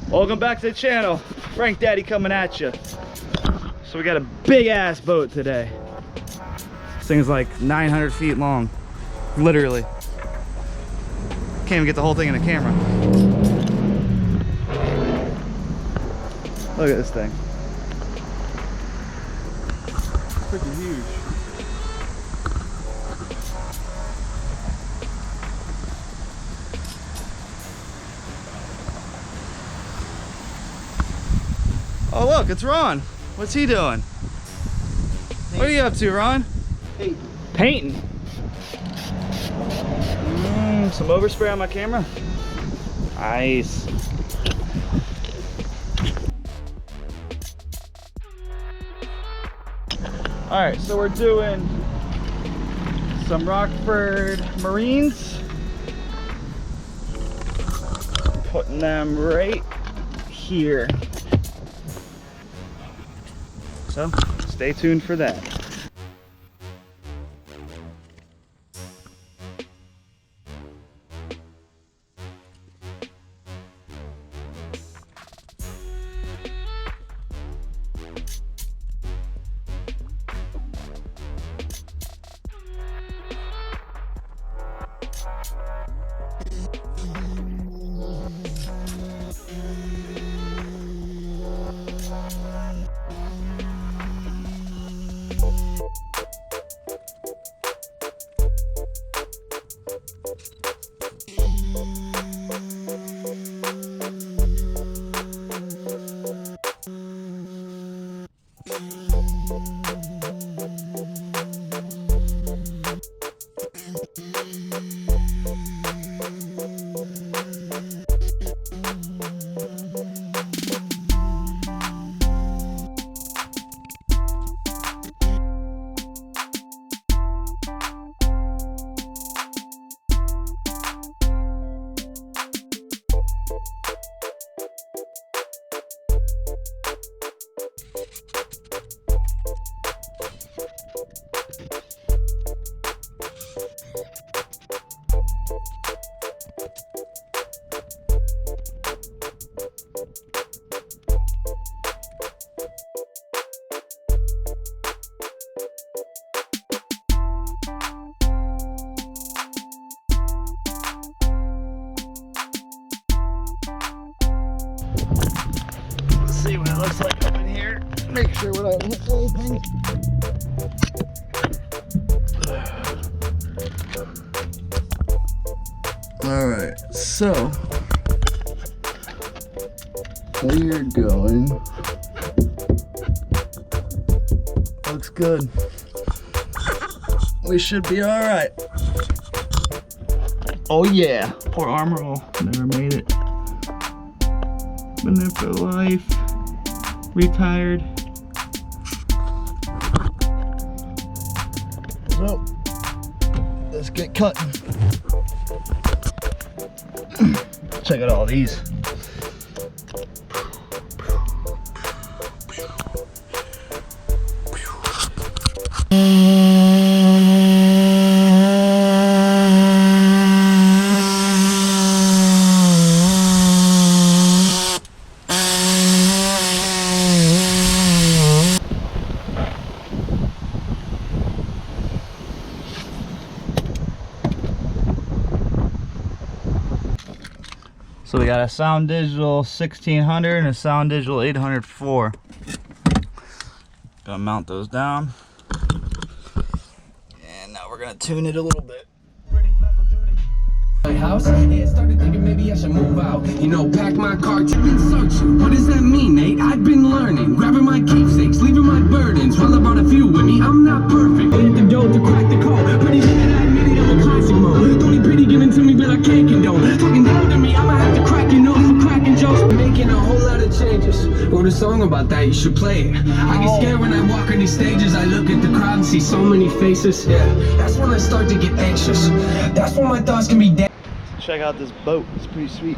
Welcome back to the channel. Frank Daddy coming at you. So we got a big ass boat today. This thing's like 900 feet long, literally. Can't even get the whole thing in the camera. Look at this thing. Freaking huge. Oh look, it's Ron. What's he doing? What are you up to, Ron? Painting. Some overspray on my camera. Nice. All right, so we're doing some Rockford Marines. Putting them right here. So stay tuned for that. See what it looks like up in here. Make sure we don't hit anything. Alright, so we're going. Looks good. We should be alright. Oh yeah, poor armor roll. Never made it. Been there for life. Retired. So let's get cutting. Check out all these. So we got a SOUNDITIGAL 1600 and a SOUNDITIGAL 804. Gonna mount those down. And now we're gonna tune it a little bit. My house, yeah, started thinking maybe I should move out. You know, pack my car, you've been searching. What does that mean, Nate? I've been learning. Grabbing my keepsakes, leaving my burdens. Well, I brought a few with me, I'm not perfect. Hit the dough to crack the code. Pretty bad, I admit it, I'm a classic mode. Don't need pity given to me, but I can't condone. Talking down to me, I'ma have to crack your nose for cracking jokes. Making a whole lot of changes. Wrote a song about that, you should play it. I get scared when I walk on these stages. I look at the crowd and see so many faces. Yeah, that's when I start to get anxious. That's when my thoughts can be dead. Check out this boat, it's pretty sweet.